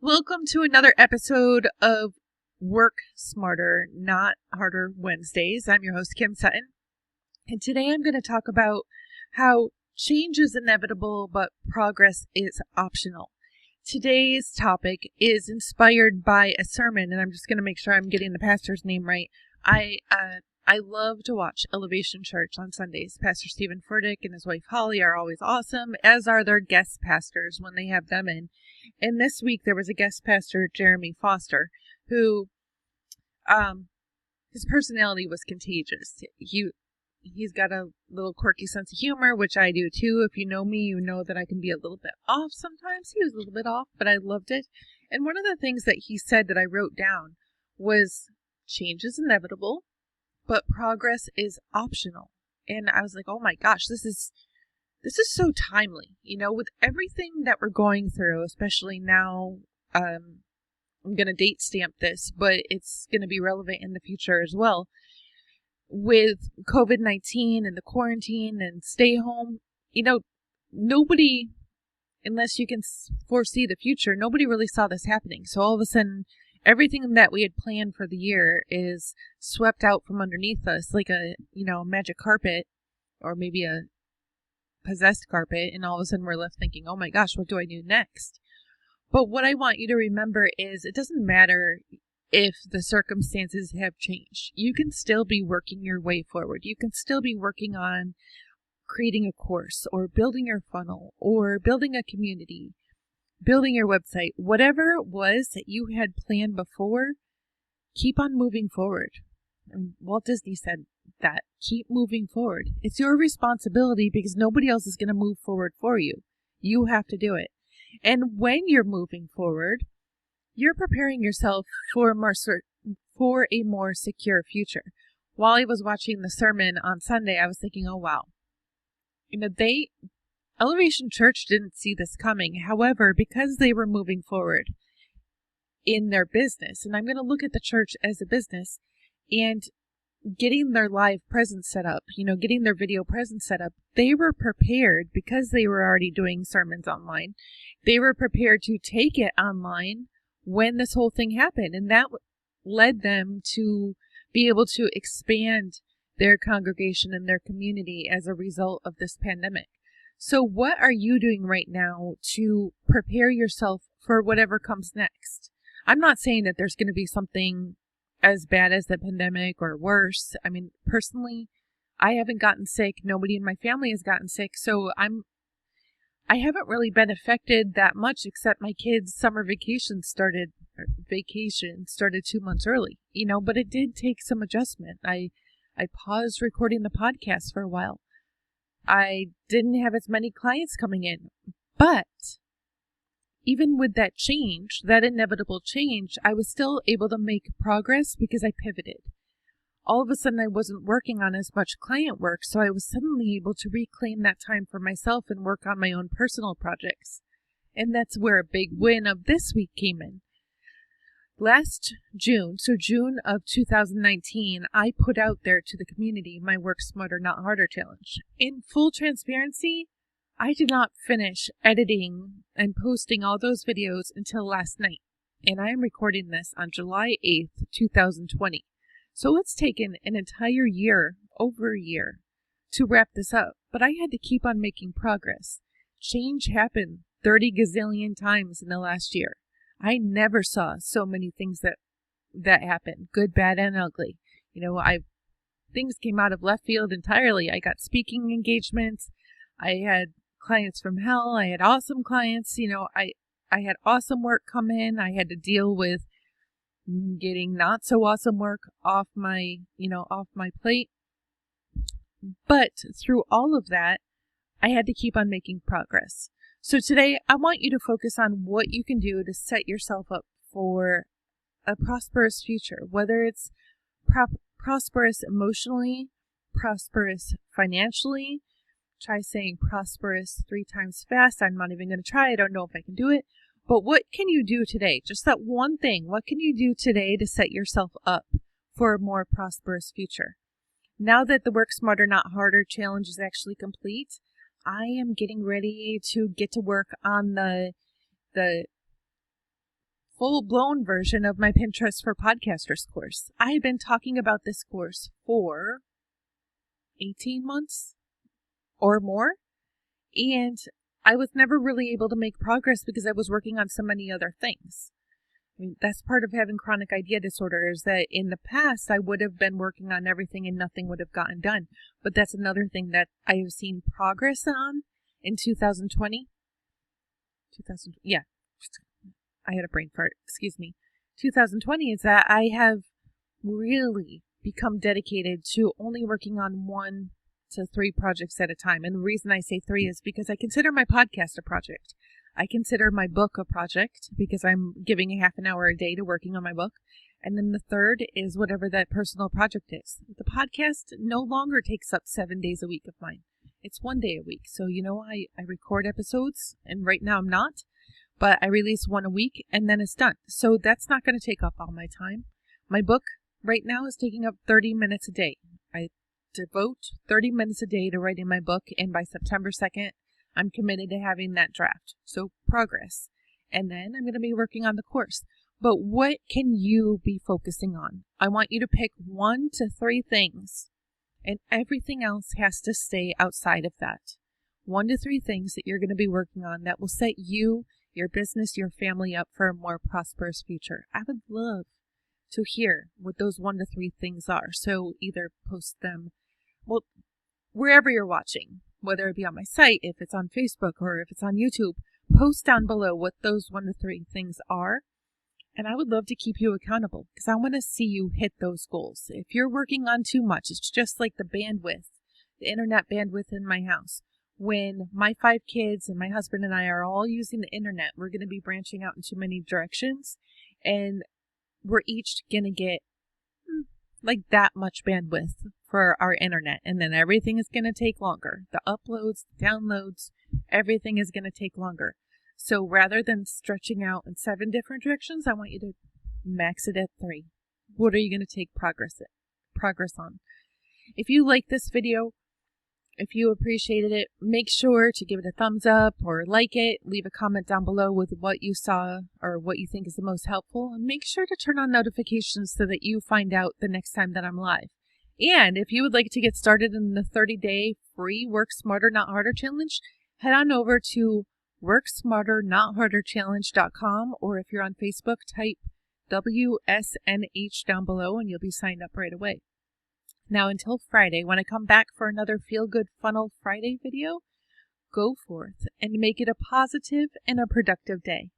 Welcome to another episode of Work Smarter, Not Harder Wednesdays. I'm your host, Kim Sutton. And today I'm going to talk about how change is inevitable, but progress is optional. Today's topic is inspired by a sermon, and I'm just going to make sure I'm getting the pastor's name right. I love to watch Elevation Church on Sundays. Pastor Stephen Furtick and his wife Holly are always awesome, as are their guest pastors when they have them in. And this week there was a guest pastor, Jeremy Foster, who his personality was contagious. He's got a little quirky sense of humor, which I do too. If you know me, you know that I can be a little bit off sometimes. He was a little bit off, but I loved it. And one of the things that he said that I wrote down was change is inevitable, but progress is optional. And I was like, oh my gosh, this is so timely, with everything that we're going through, especially now. I'm going to date stamp this, but it's going to be relevant in the future as well. With COVID-19 and the quarantine and stay home, nobody, unless you can foresee the future, nobody really saw this happening. So all of a sudden, everything that we had planned for the year is swept out from underneath us like a magic carpet, or maybe a possessed carpet, and all of a sudden we're left thinking, oh my gosh, what do I do next? But what I want you to remember is it doesn't matter if the circumstances have changed. You can still be working your way forward. You can still be working on creating a course, or building your funnel, or building a community, building your website. Whatever it was that you had planned before, keep on moving forward. Walt Disney said that. Keep moving forward. It's your responsibility because nobody else is going to move forward for you. You have to do it. And when you're moving forward, you're preparing yourself for a more secure future. While I was watching the sermon on Sunday, I was thinking, oh wow. Elevation Church didn't see this coming. However, because they were moving forward in their business, and I'm going to look at the church as a business, and getting their live presence set up, getting their video presence set up, they were prepared because they were already doing sermons online. They were prepared to take it online when this whole thing happened. And that led them to be able to expand their congregation and their community as a result of this pandemic. So what are you doing right now to prepare yourself for whatever comes next? I'm not saying that there's going to be something as bad as the pandemic or worse. I mean, personally, I haven't gotten sick. Nobody in my family has gotten sick. So I haven't really been affected that much, except my kids' summer vacation started 2 months early, but it did take some adjustment. I paused recording the podcast for a while. I didn't have as many clients coming in, but even with that change, that inevitable change, I was still able to make progress because I pivoted. All of a sudden, I wasn't working on as much client work, so I was suddenly able to reclaim that time for myself and work on my own personal projects. And that's where a big win of this week came in. Last June, so June of 2019, I put out there to the community my Work Smarter, Not Harder challenge. In full transparency, I did not finish editing and posting all those videos until last night, and I am recording this on July 8th, 2020. So it's taken an entire year, over a year, to wrap this up, but I had to keep on making progress. Change happened 30 gazillion times in the last year. I never saw so many things that happened, good, bad, and ugly. Things came out of left field entirely. I got speaking engagements. I had clients from hell. I had awesome clients. I had awesome work come in. I had to deal with getting not so awesome work off my plate. But through all of that, I had to keep on making progress. So today, I want you to focus on what you can do to set yourself up for a prosperous future, whether it's prosperous emotionally, prosperous financially. Try saying prosperous 3 times fast. I'm not even going to try. I don't know if I can do it. But what can you do today? Just that one thing. What can you do today to set yourself up for a more prosperous future? Now that the Work Smarter, Not Harder challenge is actually complete, I am getting ready to get to work on the full-blown version of my Pinterest for Podcasters course. I have been talking about this course for 18 months or more, and I was never really able to make progress because I was working on so many other things. I mean, that's part of having chronic idea disorder, is that in the past I would have been working on everything and nothing would have gotten done. But that's another thing that I have seen progress on in 2020. I had a brain fart, excuse me. 2020 is that I have really become dedicated to only working on 1 to 3 projects at a time. And the reason I say 3 is because I consider my podcast a project. I consider my book a project because I'm giving a half an hour a day to working on my book. And then the third is whatever that personal project is. The podcast no longer takes up 7 days a week of mine. It's 1 day a week. So, I record episodes, and right now I'm not, but I release 1 a week and then it's done. So that's not going to take up all my time. My book right now is taking up 30 minutes a day. I devote 30 minutes a day to writing my book, and by September 2nd, I'm committed to having that draft. So progress. And then I'm going to be working on the course. But what can you be focusing on? I want you to pick 1 to 3 things, and everything else has to stay outside of that. 1 to 3 things that you're going to be working on that will set you, your business, your family up for a more prosperous future. I would love to hear what those 1 to 3 things are. So either post them, wherever you're watching, whether it be on my site, if it's on Facebook, or if it's on YouTube, post down below what those 1 to 3 things are. And I would love to keep you accountable because I want to see you hit those goals. If you're working on too much, it's just like the internet bandwidth in my house. When my 5 kids and my husband and I are all using the internet, we're going to be branching out in too many directions, and we're each going to get like that much bandwidth for our internet, and then everything is going to take longer. The uploads, the downloads, everything is going to take longer. So rather than stretching out in 7 different directions, I want you to max it at 3. What are you going to take progress on? If you like this video, if you appreciated it, make sure to give it a thumbs up or like it. Leave a comment down below with what you saw or what you think is the most helpful. And make sure to turn on notifications so that you find out the next time that I'm live. And if you would like to get started in the 30-day free Work Smarter, Not Harder challenge, head on over to worksmarternotharderchallenge.com, or if you're on Facebook, type WSNH down below and you'll be signed up right away. Now, until Friday, when I come back for another Feel Good Funnel Friday video, go forth and make it a positive and a productive day.